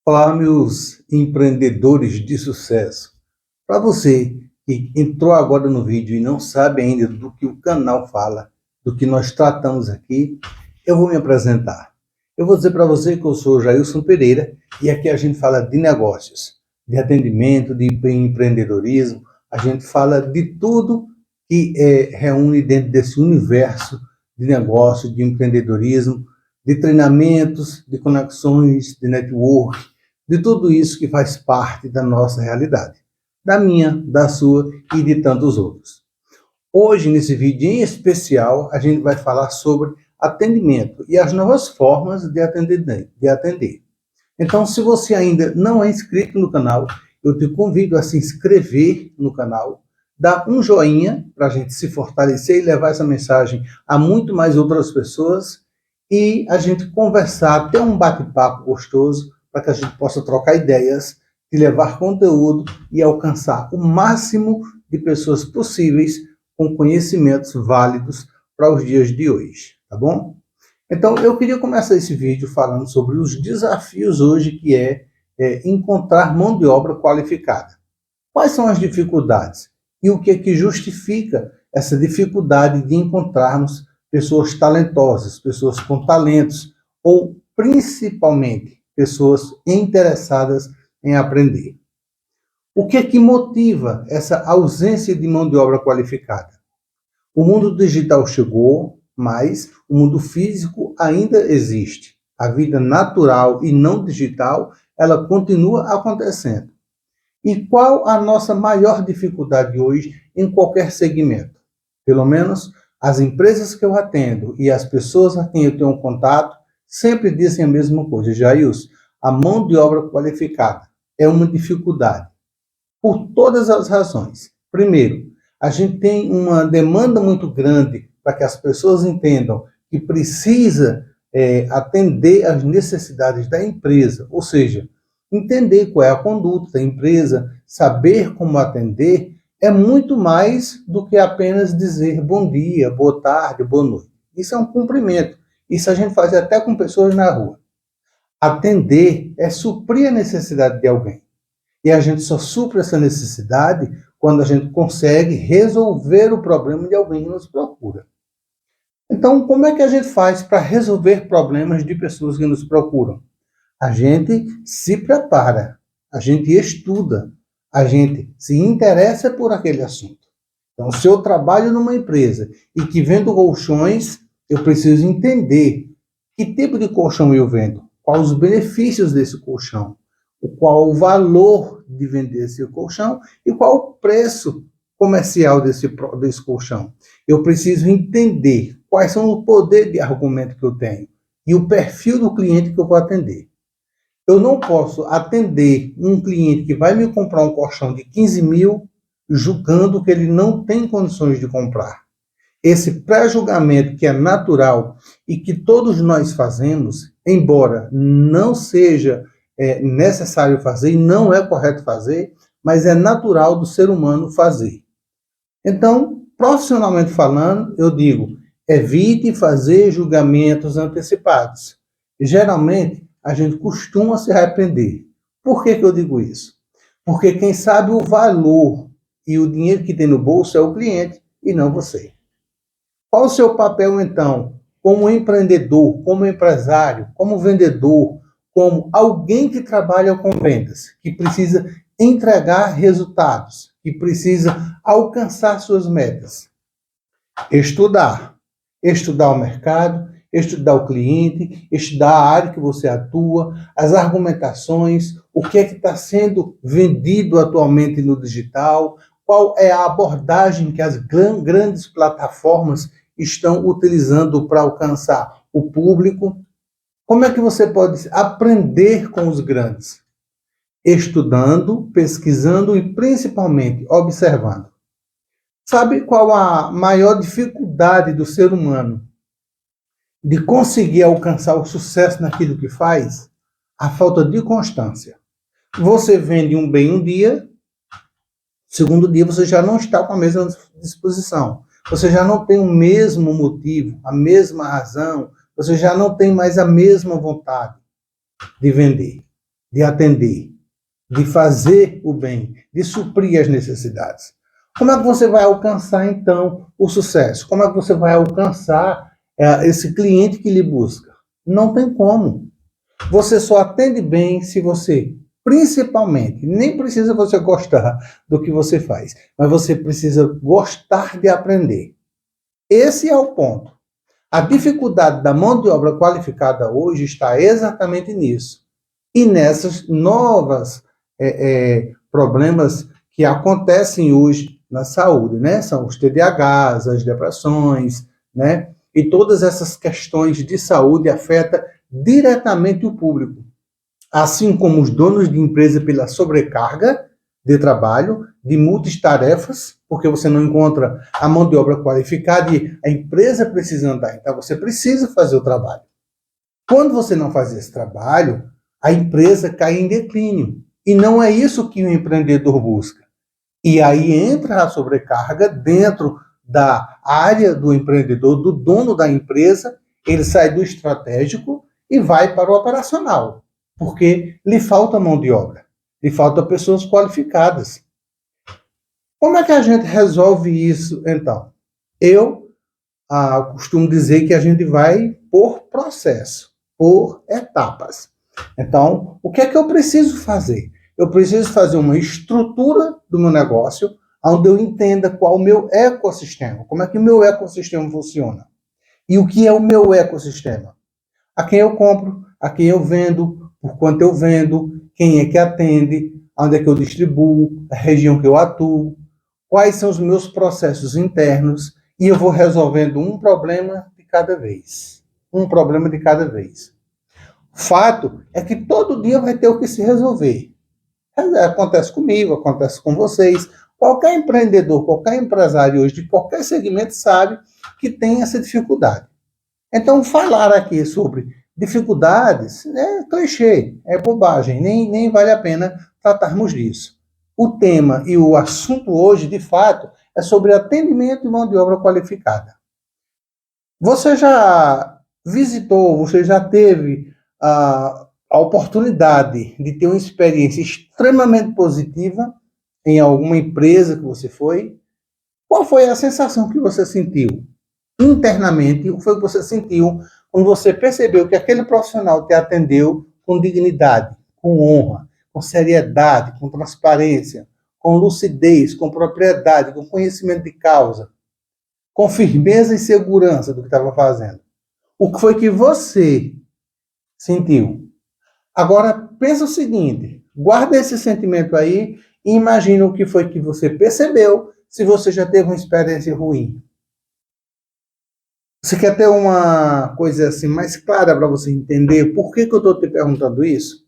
Olá, meus empreendedores de sucesso. Para você que entrou agora no vídeo e não sabe ainda do que o canal fala, do que nós tratamos aqui, eu vou me apresentar. Eu vou dizer para você que eu sou Jailson Pereira e aqui a gente fala de negócios, de atendimento, de empreendedorismo, a gente fala de tudo que reúne dentro desse universo de negócio, de empreendedorismo, de treinamentos, de conexões, de network, de tudo isso que faz parte da nossa realidade, da minha, da sua e de tantos outros. Hoje, nesse vídeo em especial, a gente vai falar sobre atendimento e as novas formas de atender. Então, se você ainda não é inscrito no canal, eu te convido a se inscrever no canal, dar um joinha para a gente se fortalecer e levar essa mensagem a muito mais outras pessoas e a gente conversar, ter um bate-papo gostoso para que a gente possa trocar ideias, e levar conteúdo e alcançar o máximo de pessoas possíveis com conhecimentos válidos para os dias de hoje, tá bom? Então, eu queria começar esse vídeo falando sobre os desafios hoje que é encontrar mão de obra qualificada. Quais são as dificuldades? E o que é que justifica essa dificuldade de encontrarmos pessoas talentosas, pessoas com talentos, ou principalmente pessoas interessadas em aprender? O que é que motiva essa ausência de mão de obra qualificada? O mundo digital chegou, mas o mundo físico ainda existe. A vida natural e não digital, ela continua acontecendo. E qual a nossa maior dificuldade hoje em qualquer segmento? Pelo menos as empresas que eu atendo e as pessoas a quem eu tenho contato sempre dizem a mesma coisa. Jailson, a mão de obra qualificada é uma dificuldade por todas as razões. Primeiro, a gente tem uma demanda muito grande para que as pessoas entendam que precisa atender às necessidades da empresa, ou seja, entender qual é a conduta da empresa, saber como atender, é muito mais do que apenas dizer bom dia, boa tarde, boa noite. Isso é um cumprimento. Isso a gente faz até com pessoas na rua. Atender é suprir a necessidade de alguém. E a gente só supre essa necessidade quando a gente consegue resolver o problema de alguém que nos procura. Então, como é que a gente faz para resolver problemas de pessoas que nos procuram? A gente se prepara, a gente estuda, a gente se interessa por aquele assunto. Então, se eu trabalho numa empresa e que vendo colchões, eu preciso entender que tipo de colchão eu vendo, quais os benefícios desse colchão, qual o valor de vender esse colchão e qual o preço comercial desse colchão. Eu preciso entender quais são o poder de argumento que eu tenho e o perfil do cliente que eu vou atender. Eu não posso atender um cliente que vai me comprar um colchão de 15 mil julgando que ele não tem condições de comprar. Esse pré-julgamento que é natural e que todos nós fazemos, embora não seja necessário fazer e não é correto fazer, mas é natural do ser humano fazer. Então, profissionalmente falando, eu digo, evite fazer julgamentos antecipados. Geralmente, a gente costuma se arrepender. Por que eu digo isso? Porque quem sabe o valor e o dinheiro que tem no bolso é o cliente e não você. Qual o seu papel, então, como empreendedor, como empresário, como vendedor, como alguém que trabalha com vendas, que precisa entregar resultados, que precisa alcançar suas metas? Estudar. Estudar o mercado, estudar o cliente, estudar a área que você atua, as argumentações, o que é que está sendo vendido atualmente no digital, qual é a abordagem que as grandes plataformas estão utilizando para alcançar o público. Como é que você pode aprender com os grandes? Estudando, pesquisando e principalmente observando. Sabe qual a maior dificuldade do ser humano de conseguir alcançar o sucesso naquilo que faz? A falta de constância. Você vende um bem um dia, segundo dia você já não está com a mesma disposição. Você já não tem o mesmo motivo, a mesma razão, você já não tem mais a mesma vontade de vender. de atender, de fazer o bem, de suprir as necessidades. Como é que você vai alcançar, então, o sucesso? Como é que você vai alcançar esse cliente que lhe busca? Não tem como. Você só atende bem se você, principalmente, nem precisa você gostar do que você faz, mas você precisa gostar de aprender. Esse é o ponto. A dificuldade da mão de obra qualificada hoje está exatamente nisso. E nessas novas problemas que acontecem hoje na saúde, né? São os TDAHs, as depressões, né? E todas essas questões de saúde afetam diretamente o público, assim como os donos de empresa pela sobrecarga de trabalho, de multitarefas, porque você não encontra a mão de obra qualificada e a empresa precisa andar, então você precisa fazer o trabalho. Quando você não faz esse trabalho, a empresa cai em declínio, e não é isso que o empreendedor busca. E aí entra a sobrecarga dentro da área do empreendedor, do dono da empresa, ele sai do estratégico e vai para o operacional, porque lhe falta mão de obra, lhe falta pessoas qualificadas. Como é que a gente resolve isso, então? Eu costumo dizer que a gente vai por processo, por etapas. Então, o que é que eu preciso fazer? Eu preciso fazer uma estrutura do meu negócio, onde eu entenda qual o meu ecossistema, como é que o meu ecossistema funciona. E o que é o meu ecossistema? A quem eu compro, a quem eu vendo, por quanto eu vendo, quem é que atende, onde é que eu distribuo, a região que eu atuo, quais são os meus processos internos, e eu vou resolvendo um problema de cada vez. Um problema de cada vez. Fato é que todo dia vai ter o que se resolver. Acontece comigo, acontece com vocês. Qualquer empreendedor, qualquer empresário hoje de qualquer segmento sabe que tem essa dificuldade. Então, falar aqui sobre dificuldades é clichê, é bobagem, nem vale a pena tratarmos disso. O tema e o assunto hoje, de fato, é sobre atendimento e mão de obra qualificada. Você já visitou, você já teve a oportunidade de ter uma experiência extremamente positiva em alguma empresa que você foi? Qual foi a sensação que você sentiu internamente? O que foi que você sentiu quando você percebeu que aquele profissional te atendeu com dignidade, com honra, com seriedade, com transparência, com lucidez, com propriedade, com conhecimento de causa, com firmeza e segurança do que estava fazendo? O que foi que você sentiu? Agora, pensa o seguinte, guarda esse sentimento aí e imagina o que foi que você percebeu se você já teve uma experiência ruim. Você quer ter uma coisa assim mais clara para você entender por que eu estou te perguntando isso?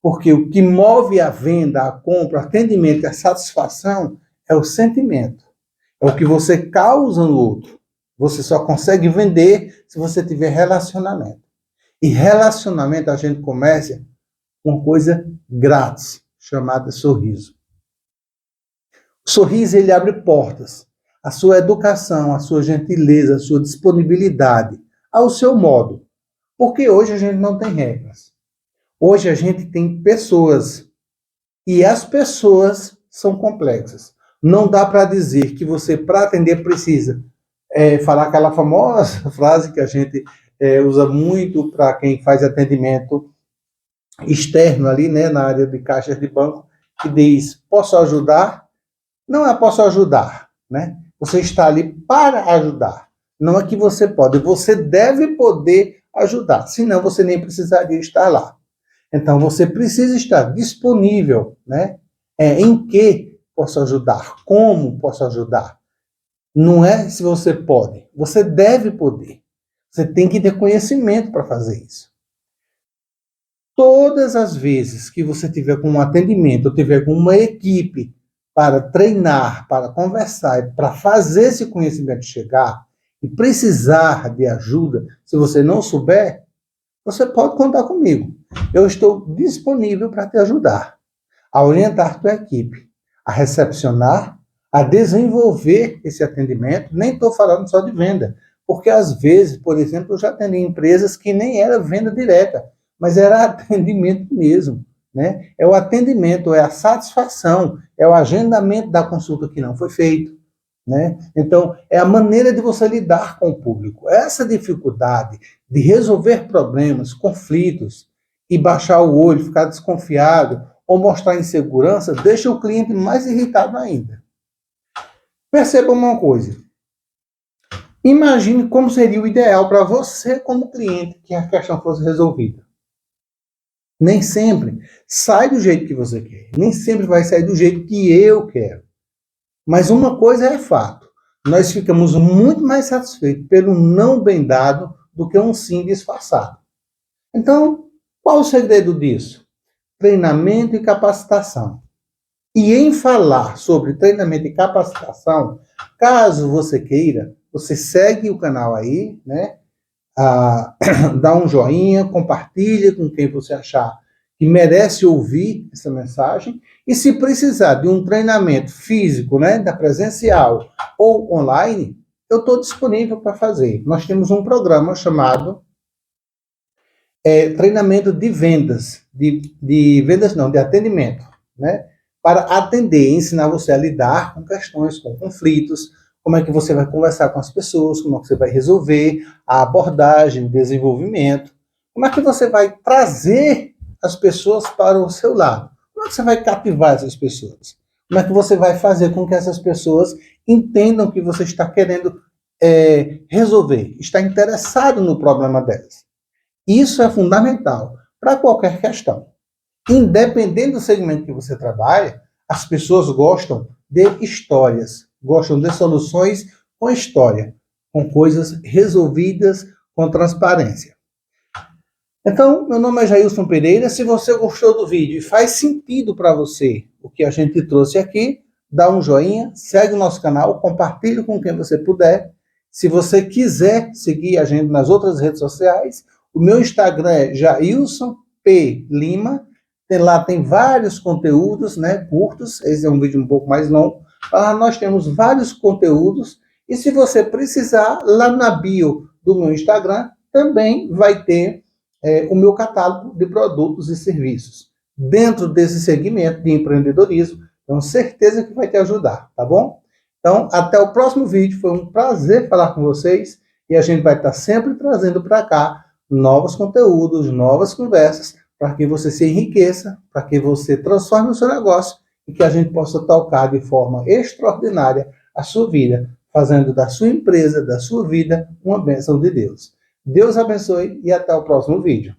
Porque o que move a venda, a compra, o atendimento e a satisfação é o sentimento. É o que você causa no outro. Você só consegue vender se você tiver relacionamento. E relacionamento a gente começa com uma coisa grátis, chamada sorriso. O sorriso, ele abre portas. A sua educação, a sua gentileza, a sua disponibilidade, ao seu modo. Porque hoje a gente não tem regras. Hoje a gente tem pessoas. E as pessoas são complexas. Não dá para dizer que você, para atender, precisa falar aquela famosa frase que a gente usa muito para quem faz atendimento externo ali, né, na área de caixas de banco, que diz, posso ajudar? Não é posso ajudar, né? Você está ali para ajudar. Não é que você pode, você deve poder ajudar, senão você nem precisaria estar lá. Então, você precisa estar disponível, né? Em que posso ajudar, como posso ajudar. Não é se você pode, você deve poder. Você tem que ter conhecimento para fazer isso. Todas as vezes que você tiver com um atendimento, ou tiver com uma equipe para treinar, para conversar, para fazer esse conhecimento chegar e precisar de ajuda, se você não souber, você pode contar comigo. Eu estou disponível para te ajudar, a orientar a tua equipe, a recepcionar, a desenvolver esse atendimento. Nem estou falando só de venda, porque às vezes, por exemplo, eu já atendi empresas que nem era venda direta, mas era atendimento mesmo. né? É o atendimento, é a satisfação, é o agendamento da consulta que não foi feito, né? Então, é a maneira de você lidar com o público. Essa dificuldade de resolver problemas, conflitos, e baixar o olho, ficar desconfiado, ou mostrar insegurança, deixa o cliente mais irritado ainda. Perceba uma coisa. Imagine como seria o ideal para você, como cliente, que a questão fosse resolvida. Nem sempre sai do jeito que você quer. Nem sempre vai sair do jeito que eu quero. Mas uma coisa é fato. Nós ficamos muito mais satisfeitos pelo não bem dado do que um sim disfarçado. Então, qual o segredo disso? Treinamento e capacitação. E em falar sobre treinamento e capacitação, caso você queira, você segue o canal aí, né? Dá um joinha, compartilha com quem você achar que merece ouvir essa mensagem. E se precisar de um treinamento físico, né, da presencial ou online, eu estou disponível para fazer. Nós temos um programa chamado treinamento de vendas, de vendas não, de atendimento, né? Para atender, ensinar você a lidar com questões, com conflitos, como é que você vai conversar com as pessoas, como é que você vai resolver, a abordagem, o desenvolvimento, como é que você vai trazer as pessoas para o seu lado, como é que você vai cativar essas pessoas, como é que você vai fazer com que essas pessoas entendam que você está querendo resolver, está interessado no problema delas. Isso é fundamental para qualquer questão. Independente do segmento que você trabalha, as pessoas gostam de histórias, gostam de soluções com história, com coisas resolvidas com transparência. Então, meu nome é Jailson Pereira. Se você gostou do vídeo e faz sentido para você o que a gente trouxe aqui, dá um joinha, segue o nosso canal, compartilhe com quem você puder. Se você quiser seguir a gente nas outras redes sociais, o meu Instagram é Jailson P. Lima. Lá tem vários conteúdos, né, curtos. Esse é um vídeo um pouco mais longo. Lá nós temos vários conteúdos. E se você precisar, lá na bio do meu Instagram, também vai ter o meu catálogo de produtos e serviços. Dentro desse segmento de empreendedorismo, tenho certeza que vai te ajudar, tá bom? Então, até o próximo vídeo. Foi um prazer falar com vocês. E a gente vai estar sempre trazendo para cá novos conteúdos, novas conversas, para que você se enriqueça, para que você transforme o seu negócio e que a gente possa tocar de forma extraordinária a sua vida, fazendo da sua empresa, da sua vida, uma bênção de Deus. Deus abençoe e até o próximo vídeo.